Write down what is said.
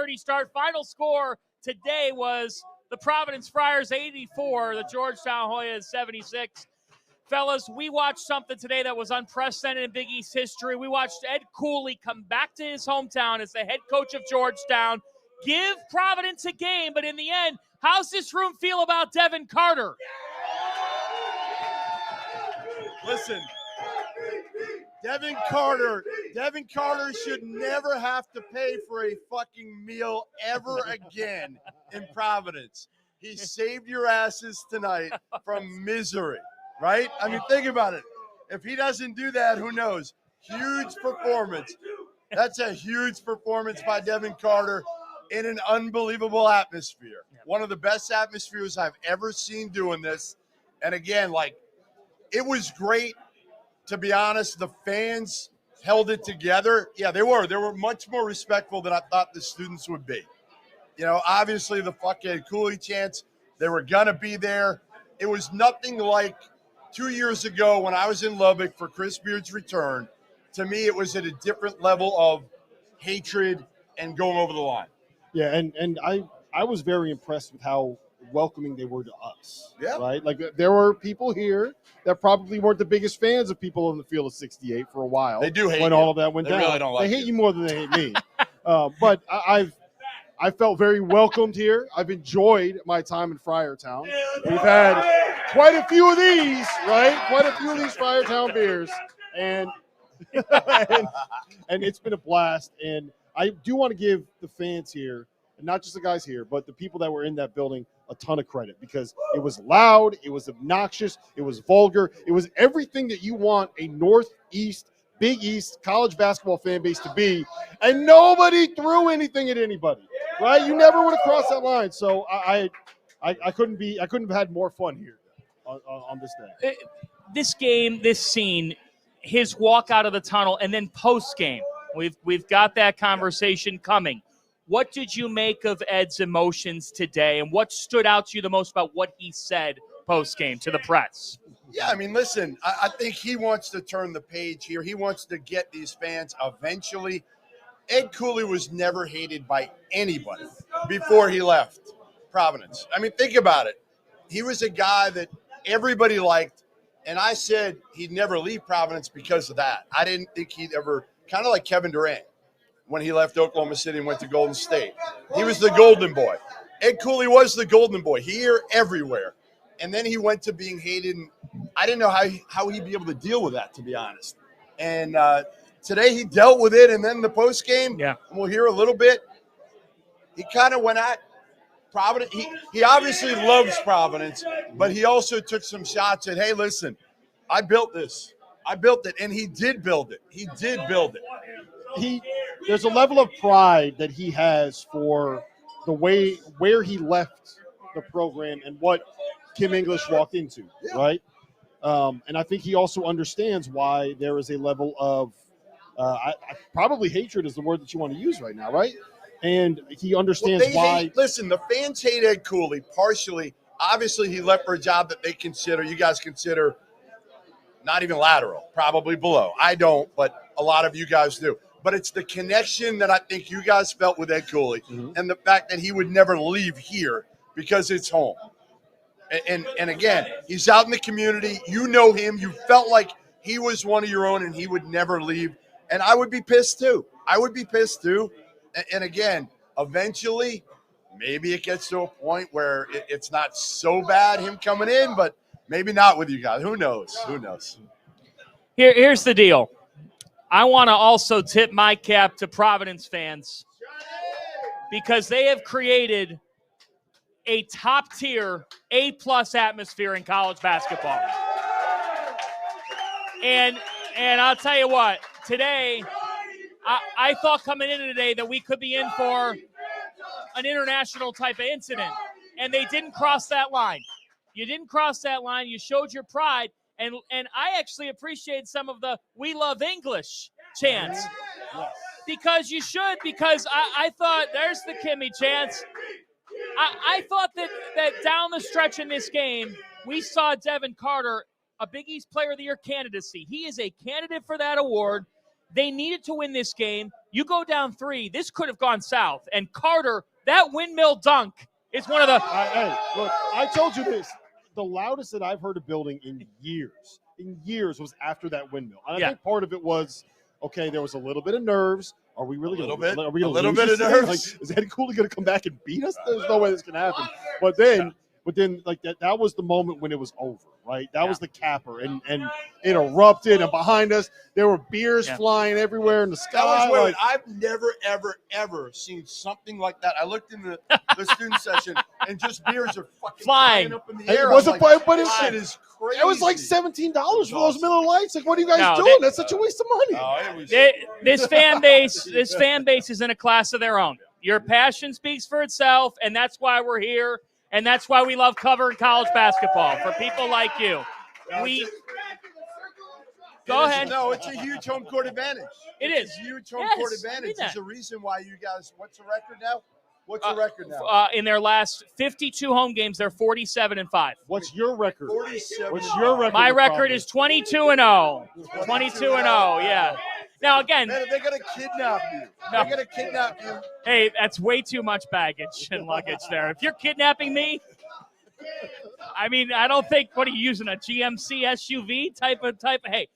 6:30 start. Final score today was the Providence Friars 84, the Georgetown Hoyas 76. Fellas, we watched something today that was unprecedented in Big East history. We watched Ed Cooley come back to his hometown as the head coach of Georgetown, give Providence a game, but in the end, how's this room feel about Devin Carter? Listen, Devin Carter should never have to pay for a fucking meal ever again in Providence. He saved your asses tonight from misery. Right? I mean, think about it. If he doesn't do that, who knows? Huge performance. That's a huge performance by Devin Carter in an unbelievable atmosphere. One of the best atmospheres I've ever seen doing this. And again, like, it was great. To be honest, the fans held it together. Yeah, they were. They were much more respectful than I thought the students would be. You know, obviously the fucking Cooley chants, they were going to be there. It was nothing like 2 years ago when I was in Lubbock for Chris Beard's return. To me, it was at a different level of hatred and going over the line. Yeah, and I was very impressed with how welcoming they were to us. Yeah. Right? Like, there were people here that probably weren't the biggest fans of people in the field of 68 for a while. They do hate when you. all of that went They down. really don't like They hate you. you more than they hate me. But I felt very welcomed here. I've enjoyed my time in Friartown. We've had quite a few of these, right? Quite a few of these Friartown beers. And it's been a blast. And I do want to give the fans here, and not just the guys here, but the people that were in that building, a ton of credit, because it was loud, it was obnoxious, it was vulgar, it was everything that you want a Northeast, Big East college basketball fan base to be, and nobody threw anything at anybody, right? You never would have crossed that line. So I couldn't have had more fun here on this day. This game, this scene, his walk out of the tunnel, and then post game, we've got that conversation coming. What did you make of Ed's emotions today, and what stood out to you the most about what he said post game to the press? Yeah, I mean, listen, I think he wants to turn the page here. He wants to get these fans eventually. Ed Cooley was never hated by anybody before he left Providence. I mean, think about it. He was a guy that everybody liked, and I said he'd never leave Providence because of that. I didn't think he'd ever, kind of like Kevin Durant when he left Oklahoma City and went to Golden State. He was the golden boy. Ed Cooley was the golden boy, here, everywhere. And then he went to being hated, and I didn't know how he'd be able to deal with that, to be honest. And today he dealt with it, and then the post game, we'll hear a little bit. He kind of went at Providence. He obviously loves Providence, but he also took some shots at, hey, listen, I built this. I built it, and he did build it. He did build it. There's a level of pride that he has for the way where he left the program and what Kim English walked into, right? And I think he also understands why there is a level of probably hatred is the word that you want to use right now, right? And he understands why. Listen, the fans hate Ed Cooley partially. Obviously, he left for a job that you guys consider not even lateral, probably below. I don't, but a lot of you guys do. But it's the connection that I think you guys felt with Ed Cooley, and the fact that he would never leave here because it's home. And again, he's out in the community. You know him. You felt like he was one of your own and he would never leave. And I would be pissed too. And again, eventually, maybe it gets to a point where it's not so bad him coming in, but maybe not with you guys. Who knows? Here's the deal. I want to also tip my cap to Providence fans because they have created a top-tier, A-plus atmosphere in college basketball. And I'll tell you what, today, I thought coming into today that we could be in for an international type of incident, and they didn't cross that line. You didn't cross that line. You showed your pride. And I actually appreciate some of the "We love English" chants. Because you should, because I thought, there's the Kimmy chants. I thought that down the stretch in this game, we saw Devin Carter, a Big East Player of the Year candidacy. He is a candidate for that award. They needed to win this game. You go down 3, this could have gone south. And Carter, that windmill dunk is one of the. Hey, look, I told you this. The loudest that I've heard a building in years was after that windmill. And I think part of it was, okay, there was a little bit of nerves. Are we really going to lose? A little bit of nerves. Like, is Ed Cooley going to come back and beat us? There's no way this can happen. But then, like that was the moment when it was over, right? That was the capper, and it erupted. And behind us, there were beers flying everywhere in the sky. That was weird. I've never, ever seen something like that. I looked in the student session, and just beers are fucking flying up in the air. It wasn't, like, but it is crazy. It was like $17 for those Miller Lights. Like, what are you guys doing? That's such a waste of money. This fan base is in a class of their own. Your passion speaks for itself, and that's why we're here, and that's why we love covering college basketball for people like you. Go ahead. No, it's a huge home court advantage. It's a huge home court advantage. There's a reason why you guys. What's the record now? What's the record now? In their last 52 home games, they're 47-5. What's your record? 47. What's your record? My record is 22-0. 22-0. Yeah. Now again, man, they're gonna kidnap you. They're gonna kidnap you. Hey, that's way too much baggage and luggage there. If you're kidnapping me, I mean, I don't think. What are you using, a GMC SUV type of? Hey,